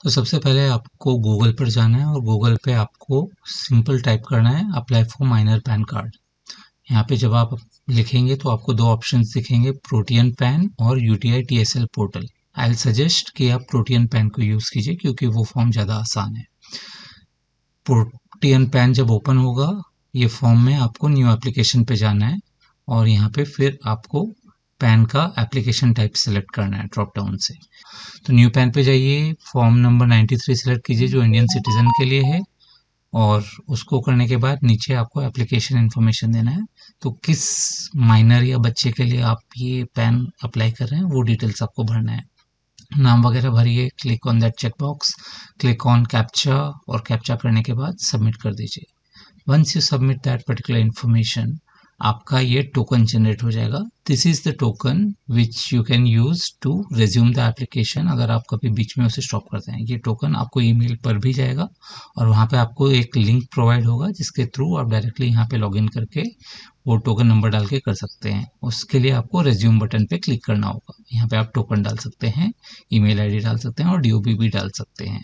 तो सबसे पहले आपको गूगल पर जाना है और गूगल पे आपको सिंपल टाइप करना है apply for minor pan card. यहाँ पे जब आप लिखेंगे तो आपको दो ऑप्शंस दिखेंगे, प्रोटियन पैन और UTI TSL portal. I will suggest कि आप प्रोटियन पैन को यूज़ कीजिए क्योंकि वो फॉर्म ज़्यादा आसान है। प्रोटियन पैन जब ओपन होगा ये फॉर्म में आपको न्यू एप्लीकेशन पे जाना है और यहाँ पे फिर आपको पैन का एप्लीकेशन टाइप सेलेक्ट करना है ड्रॉप डाउन से। तो न्यू पैन पे जाइए, फॉर्म नंबर 93 सेलेक्ट कीजिए जो इंडियन सिटीजन के लिए है और उसको करने के बाद नीचे आपको एप्लीकेशन इन्फॉर्मेशन देना है। तो किस माइनर या बच्चे के लिए आप ये पैन अप्लाई कर रहे हैं वो डिटेल्स आपको भरना है। नाम वगैरह भरिए, click on that check box, click on captcha और कैप्चा करने के बाद सबमिट कर दीजिए। Once you submit that particular information आपका ये टोकन जनरेट हो जाएगा। This is the token which you can use to resume the application. अगर आप कभी बीच में उसे स्टॉप करते हैं, ये टोकन आपको ईमेल पर भी जाएगा और वहाँ पे आपको एक लिंक प्रोवाइड होगा जिसके थ्रू आप डायरेक्टली यहाँ पे लॉगिन करके वो टोकन नंबर डाल के कर सकते हैं। उसके लिए आपको रिज्यूम बटन पे क्लिक करना होगा। यहाँ पे आप टोकन डाल सकते हैं, ईमेल आईडी डाल सकते हैं और डीओबी भी डाल सकते हैं।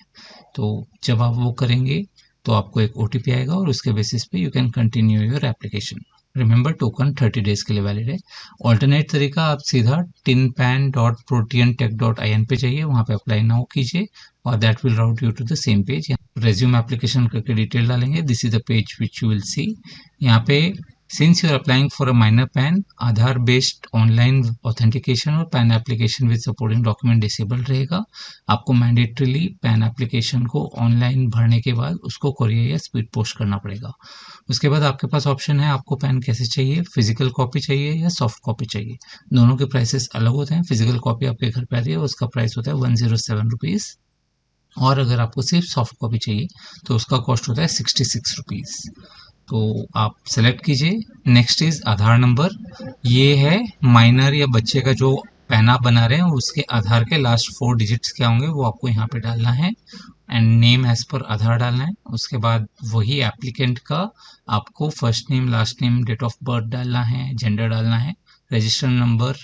तो जब आप वो करेंगे तो आपको एक ओटीपी आएगा और उसके बेसिस पे you can continue your application. Remember token 30 days के लिए वैलिड है। ऑल्टरनेट तरीका आप सीधा tinpan.protiantech.in पे जाइए, वहाँ पे अप्लाई नाउ कीजिए और that will route you to the same page. Resume application करके डिटेल डालेंगे, this is the page which you will see. यहाँ पे since you are applying for a minor PAN, Aadhaar based online authentication और PAN application with supporting document disable रहेगा। आपको mandatorily PAN application को online भरने के बाद उसको कोरियर या स्पीड पोस्ट करना पड़ेगा। उसके बाद आपके पास ऑप्शन है आपको पैन कैसे चाहिए, फिजिकल कॉपी चाहिए या सॉफ्ट कॉपी चाहिए। दोनों के प्राइसेस अलग होते हैं। फिजिकल कॉपी आपके घर पे आती है, उसका प्राइस होता है 107 रुपीज़ और अगर आपको सिर्फ सॉफ्ट कॉपी चाहिए तो उसका कॉस्ट होता है 66 रुपीज़। तो आप सेलेक्ट कीजिए। Next is Aadhaar number. ये है माइनर या बच्चे का जो पैन आप बना रहे हैं उसके आधार के लास्ट 4 डिजिट्स क्या होंगे वो आपको यहाँ पे डालना है एंड नेम एज पर आधार डालना है। उसके बाद वही एप्लीकेंट का आपको first name, last name, date of birth डालना है, जेंडर डालना है। रजिस्टर नंबर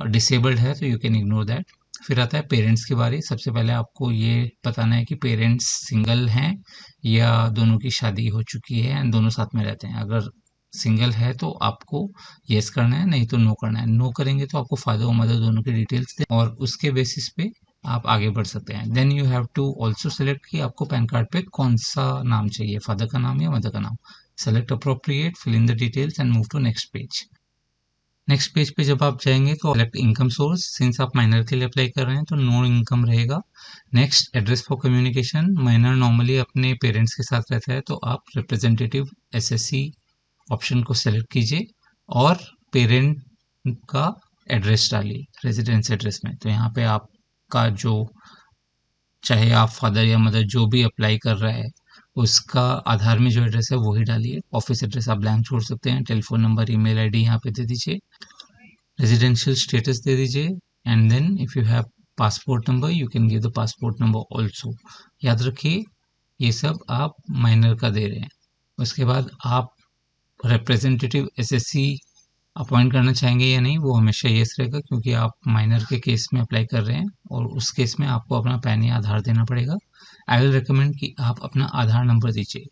डिसेबल्ड है तो यू कैन इग्नोर दैट। फिर आता है पेरेंट्स की बारी। सबसे पहले आपको ये बताना है कि पेरेंट्स सिंगल हैं या दोनों की शादी हो चुकी है एंड दोनों साथ में रहते हैं। अगर सिंगल है तो आपको येस करना है, नहीं तो नो करना है। नो करेंगे तो आपको फादर और मदर दोनों की डिटेल्स दें और उसके बेसिस पे आप आगे बढ़ सकते हैं। Then you have to also select कि आपको पैन कार्ड पे कौन सा नाम चाहिए, फादर का नाम या मदर का नाम। Select appropriate, fill in the details and move to next page. Next page पे जब आप जाएंगे तो सेलेक्ट इनकम सोर्स। सिंस आप माइनर के लिए अप्लाई कर रहे हैं तो नो इनकम रहेगा। Next address for communication. Minor normally अपने पेरेंट्स के साथ रहता है तो आप रिप्रेजेंटेटिव एसएससी ऑप्शन को सेलेक्ट कीजिए और पेरेंट का एड्रेस डालिए रेजिडेंस एड्रेस में। तो यहाँ पे आपका जो चाहे आप फादर या मदर जो भी अप्लाई कर रहा है उसका आधार में जो एड्रेस है वही डालिए। ऑफिस एड्रेस आप ब्लैंक छोड़ सकते हैं। टेलीफोन नंबर, ईमेल आईडी यहाँ पे दे दीजिए। रेजिडेंशियल स्टेटस दे दीजिए and then if you have passport number you can give the passport number also. याद रखिए ये सब आप माइनर का दे रहे हैं। उसके बाद आप रिप्रेजेंटेटिव एसएससी अपॉइंट करना चाहेंगे या नहीं वो हमेशा येस रहेगा क्योंकि आप माइनर के केस में अप्लाई कर रहे हैं और उस केस में आपको अपना पैन या आधार देना पड़ेगा। आई विल रिकमेंड कि आप अपना आधार नंबर दीजिए।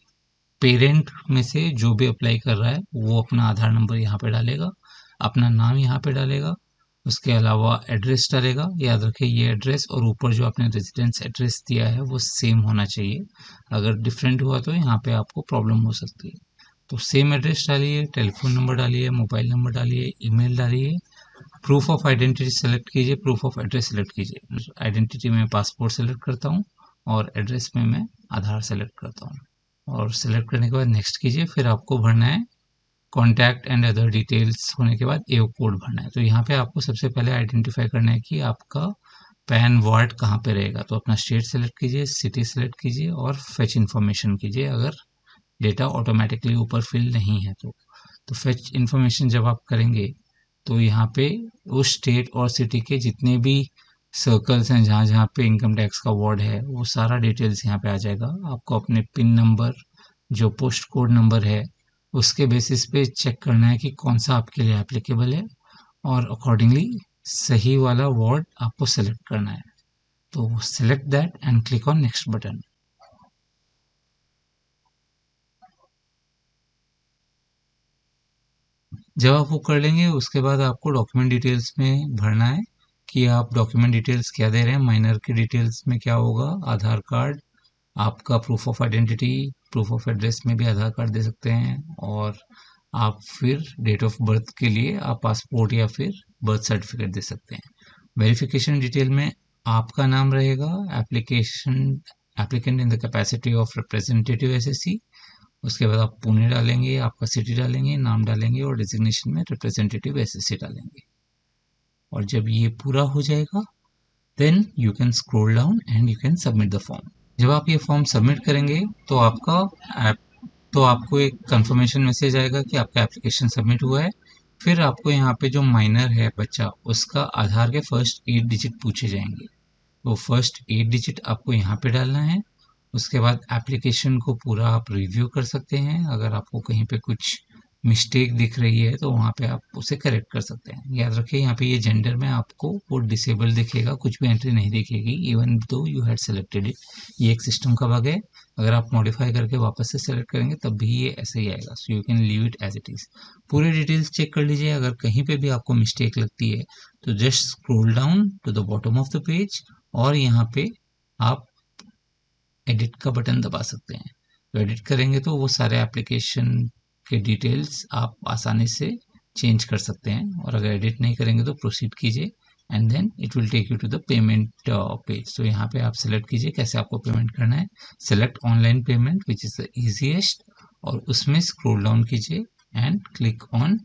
पेरेंट में से जो भी अप्लाई कर रहा है वो अपना आधार नंबर यहाँ पे डालेगा, अपना नाम यहाँ पे डालेगा, उसके अलावा एड्रेस डालेगा। याद रखिए ये एड्रेस और ऊपर जो आपने रेजिडेंस एड्रेस दिया है वो सेम होना चाहिए। अगर डिफरेंट हुआ तो यहाँ पे आपको प्रॉब्लम हो सकती है। तो सेम एड्रेस डालिए, टेलीफोन नंबर डालिए, मोबाइल नंबर डालिए, ईमेल डालिए। प्रूफ ऑफ आइडेंटिटी सेलेक्ट कीजिए, प्रूफ ऑफ एड्रेस सेलेक्ट कीजिए। आइडेंटिटी में पासपोर्ट सेलेक्ट करता हूँ और एड्रेस में मैं आधार सेलेक्ट करता हूँ और सेलेक्ट करने के बाद नेक्स्ट कीजिए। फिर आपको भरना है कॉन्टैक्ट एंड अदर डिटेल्स होने के बाद एओ कोड भरना है। तो यहाँ पे आपको सबसे पहले आइडेंटिफाई करना है कि आपका पैन वार्ड कहाँ पे रहेगा। तो अपना स्टेट सेलेक्ट कीजिए, सिटी सेलेक्ट कीजिए और फेच इन्फॉर्मेशन कीजिए अगर डेटा ऑटोमेटिकली ऊपर फिल नहीं है तो फेच इन्फॉर्मेशन जब आप करेंगे तो यहाँ पे उस स्टेट और सिटी के जितने भी सर्कल्स हैं जहाँ जहाँ पे इनकम टैक्स का वार्ड है वो सारा डिटेल्स यहाँ पे आ जाएगा। आपको अपने पिन नंबर जो पोस्ट कोड नंबर है उसके बेसिस पे चेक करना है कि कौन सा आपके लिए एप्लीकेबल है और अकॉर्डिंगली सही वाला वार्ड आपको सेलेक्ट करना है। तो select that and click on next button. जब आप वो कर लेंगे उसके बाद आपको डॉक्यूमेंट डिटेल्स में भरना है कि आप डॉक्यूमेंट डिटेल्स क्या दे रहे हैं। माइनर की डिटेल्स में क्या होगा, आधार कार्ड, आपका proof of identity, proof of address में भी आधार कार्ड दे सकते हैं, और आप फिर डेट ऑफ बर्थ के लिए आप पासपोर्ट या फिर बर्थ सर्टिफिकेट दे सकते हैं। वेरिफिकेशन डिटेल में आपका नाम रहेगा, applicant in the capacity of representative SSC, उसके बाद आप पुणे डालेंगे, आपका सिटी डालेंगे, नाम डालेंगे और डेजिग्नेशन में रिप्रेजेंटेटिव एसएससी डालेंगे। और जब ये पूरा हो जाएगा then you can scroll down and you can submit the form. जब आप ये फॉर्म सबमिट करेंगे तो आपको एक कंफर्मेशन मैसेज आएगा कि आपका एप्लीकेशन सबमिट हुआ है। फिर आपको यहाँ पे जो माइनर है बच्चा, उसका आधार के फर्स्ट 8 डिजिट पूछे जाएंगे। वो फर्स्ट 8 डिजिट आपको यहाँ पे डालना है। उसके बाद एप्लीकेशन को पूरा आप रिव्यू कर सकते हैं। अगर आपको कहीं पे कुछ मिस्टेक दिख रही है तो वहाँ पे आप उसे करेक्ट कर सकते हैं। याद रखिए यहाँ पे ये जेंडर में आपको वो डिसेबल दिखेगा, कुछ भी एंट्री नहीं दिखेगी even though you had selected it. ये एक सिस्टम का बग है, अगर आप मॉडिफाई करके वापस से सेलेक्ट करेंगे तब भी ये ऐसे ही आएगा। So you can leave it as it is. पूरे डिटेल्स चेक कर लीजिए, अगर कहीं पे भी आपको मिस्टेक लगती है तो just scroll down to the bottom of the page और यहाँ पे आप एडिट का बटन दबा सकते हैं। तो एडिट करेंगे तो वो सारे एप्लीकेशन के डिटेल्स आप आसानी से चेंज कर सकते हैं। और अगर एडिट नहीं करेंगे तो प्रोसीड कीजिए and then it will take you to the payment page. तो यहाँ पे आप सेलेक्ट कीजिए कैसे आपको पेमेंट करना है। Select online payment which is the easiest, और उसमें स्क्रॉल डाउन कीजिए and click on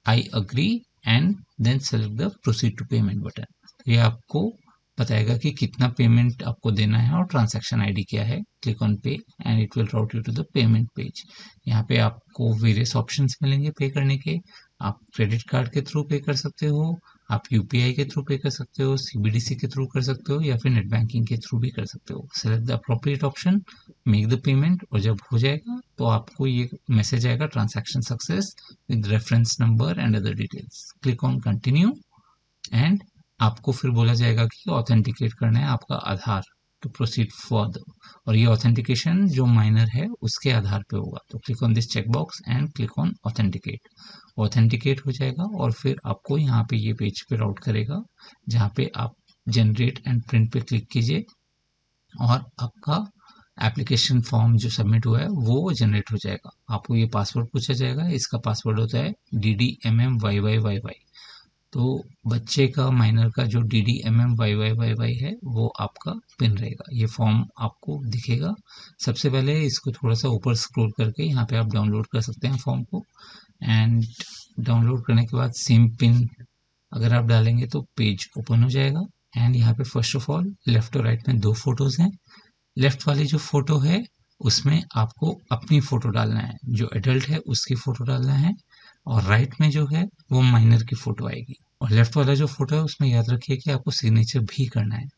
I agree and then select the proceed to payment button. ये आपको बताएगा कि कितना पेमेंट आपको देना है और ट्रांजैक्शन आईडी क्या है। Click on pay and it will route you to the payment page. यहाँ पे आपको वेरियस ऑप्शंस मिलेंगे पे करने के। आप क्रेडिट कार्ड के थ्रू पे कर सकते हो, आप यूपीआई के थ्रू पे कर सकते हो, सीबीडीसी के थ्रू कर सकते हो, या फिर नेट बैंकिंग के थ्रू भी कर सकते हो। Select the appropriate option, make the payment, और जब हो जाएगा तो आपको ये मैसेज आएगा transaction success with reference number and other details. Click on continue and आपको फिर बोला जाएगा कि ऑथेंटिकेट करना है आपका आधार टू प्रोसीड फर्दर, और ये ऑथेंटिकेशन जो माइनर है उसके आधार पे होगा। तो click on this check box and click on authenticate. Authenticate हो जाएगा और फिर आपको यहाँ पे ये पेज पे राउट करेगा जहाँ पे आप जनरेट एंड प्रिंट पे क्लिक कीजिए और आपका एप्लीकेशन फॉर्म जो सबमिट हुआ है वो जनरेट हो जाएगा। आपको ये पासवर्ड पूछा जाएगा, इसका पासवर्ड होता है DDMMYYYY। तो बच्चे का माइनर का जो DDMMYYYY है वो आपका पिन रहेगा। ये फॉर्म आपको दिखेगा। सबसे पहले इसको थोड़ा सा ऊपर स्क्रॉल करके यहाँ पे आप डाउनलोड कर सकते हैं फॉर्म को, एंड डाउनलोड करने के बाद सेम पिन अगर आप डालेंगे तो पेज ओपन हो जाएगा। एंड यहाँ पे फर्स्ट ऑफ ऑल लेफ्ट और राइट में 2 फोटोज हैं। लेफ्ट वाली जो फोटो है उसमें आपको अपनी फोटो डालना है, जो एडल्ट है उसकी फोटो डालना है, और राइट में जो है वो माइनर की फोटो आएगी। और लेफ्ट वाला जो फोटो है उसमें याद रखिए कि आपको सिग्नेचर भी करना है।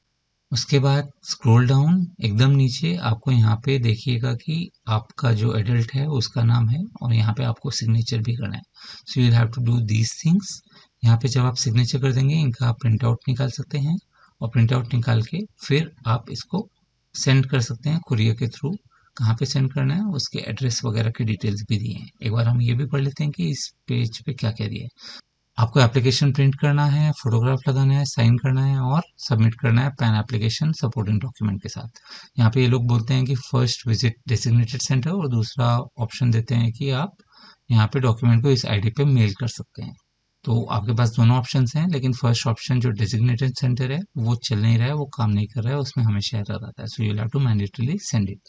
उसके बाद स्क्रॉल डाउन एकदम नीचे आपको यहाँ पे देखिएगा कि आपका जो एडल्ट है उसका नाम है और यहाँ पे आपको सिग्नेचर भी करना है। So you have to do these things. यहाँ पे जब आप सिग्नेचर कर देंगे इनका आप प्रिंट आउट निकाल सकते हैं, और प्रिंट आउट निकाल के फिर आप इसको सेंड कर सकते हैं कुरियर के थ्रू। कहाँ पे सेंड करना है उसके एड्रेस वगैरह की डिटेल्स भी दिए हैं। एक बार हम ये भी पढ़ लेते हैं कि इस पेज पे क्या क्या दिया है। आपको एप्लीकेशन प्रिंट करना है, फोटोग्राफ लगाना है, साइन करना है और सबमिट करना है पैन एप्लीकेशन सपोर्टिंग डॉक्यूमेंट के साथ। यहाँ पे ये लोग बोलते हैं कि फर्स्ट विजिट डेसिग्नेटेड सेंटर, और दूसरा ऑप्शन देते हैं कि आप यहाँ पे डॉक्यूमेंट को इस आईडी पे मेल कर सकते हैं। तो आपके पास दोनों ऑप्शन हैं, लेकिन फर्स्ट ऑप्शन जो डेजिग्नेटेड सेंटर है वो चल नहीं रहा है, वो काम नहीं कर रहा है, उसमें हमेशा एरर आता है। So you have to mandatorily send it.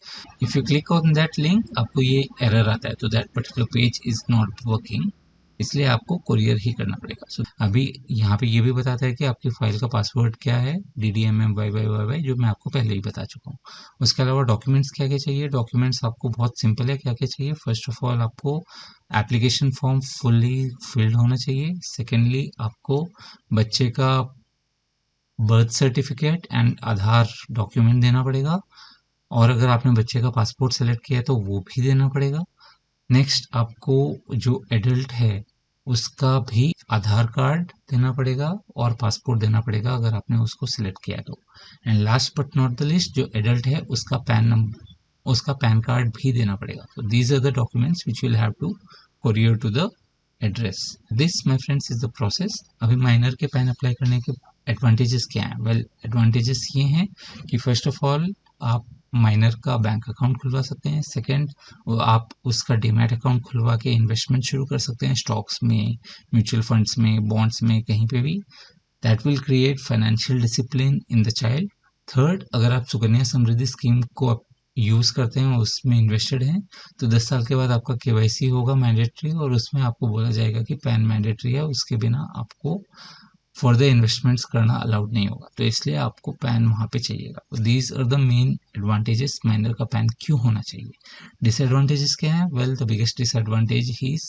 If you click on that link आपको ये एरर आता है, तो that particular page is not working, इसलिए आपको कुरियर ही करना पड़ेगा। सो अभी यहाँ पे ये भी बताता है कि आपकी फाइल का पासवर्ड क्या है, DDMMYYYY, जो मैं आपको पहले ही बता चुका हूँ। उसके अलावा डॉक्यूमेंट्स क्या क्या चाहिए। डॉक्यूमेंट्स आपको बहुत सिंपल है, क्या क्या चाहिए। फर्स्ट ऑफ ऑल आपको एप्लीकेशन फॉर्म फुल्ली फिल्ड होना चाहिए। सेकेंडली आपको बच्चे का birth certificate and Aadhaar document देना पड़ेगा, और अगर आपने बच्चे का पासपोर्ट सेलेक्ट किया है तो वो भी देना पड़ेगा। नेक्स्ट आपको जो एडल्ट है उसका भी आधार कार्ड देना पड़ेगा और पासपोर्ट देना पड़ेगा अगर आपने उसको सिलेक्ट किया तो। And last but not the list, जो एडल्ट है उसका उसका पैन कार्ड भी देना पड़ेगा। So these are the documents which you will have to courier to the address. This my friends is the process. अभी माइनर के पैन अप्लाई करने के एडवांटेजेस क्या हैं? वेल, एडवांटेजेस ये हैं कि फर्स्ट ऑफ ऑल आप माइनर का बैंक अकाउंट खुलवा सकते हैं। सेकंड, आप उसका डीमैट अकाउंट खुलवा के इन्वेस्टमेंट शुरू कर सकते हैं, स्टॉक्स में, म्यूचुअल फंड्स में, बॉन्ड्स में, कहीं पे भी। That will create financial discipline in the child. Third, अगर आप सुकन्या समृद्धि स्कीम को यूज़ करते हैं, उसमें इन्वेस्टेड हैं, तो 10 साल के बाद आपका केवाईसी होगा मैंडेटरी, और उसमें आपको बोला जाएगा कि पैन मैंडेटरी है, उसके बिना आपको फर्दर इन्वेस्टमेंट्स करना अलाउड नहीं होगा, तो इसलिए आपको पैन वहाँ पे चाहिएगा। These are the main advantages, minor का पैन क्यों होना चाहिए। डिसएडवांटेजेस क्या है? Well, the biggest disadvantage is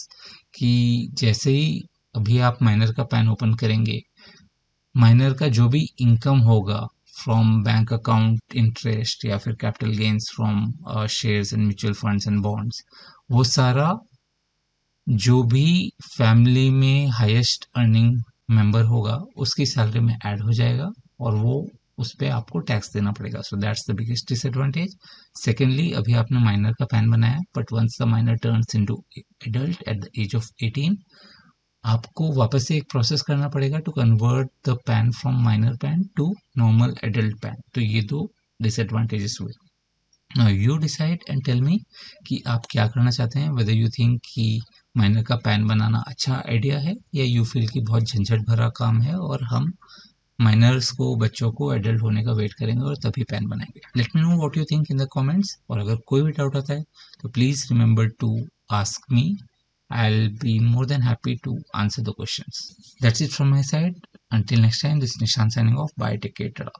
कि जैसे ही अभी आप माइनर का पैन ओपन करेंगे, माइनर का जो भी इनकम होगा फ्रॉम बैंक अकाउंट इंटरेस्ट या फिर capital gains from shares and mutual funds and bonds, वो सारा जो भी फैमिली में हाईएस्ट अर्निंग मेंबर होगा उसकी सैलरी में ऐड हो जाएगा और वो उस पर आपको टैक्स देना पड़ेगा। So that's the biggest disadvantage. Secondly, अभी आपने माइनर का पैन बनाया, but once the minor turns into adult at the age of 18, आपको वापस से एक प्रोसेस करना पड़ेगा to convert the PAN from minor PAN to normal adult PAN. तो ये दो डिसएडवांटेजेस हुए। Now you decide and tell me कि आप क्या करना चाहते हैं, वेदर यू थिंक कि माइनर का पैन बनाना अच्छा आइडिया है, या यू फील कि बहुत झंझट भरा काम है और हम माइनर्स को, बच्चों को एडल्ट होने का वेट करेंगे और तभी पैन बनाएंगे। Let me know what you think in the comments, और अगर कोई भी डाउट आता है तो please remember to ask me. I'll be more than happy to answer the questions. That's it from my side. Until next time, this is Nishan signing off. Bye. Take care. Ta-da.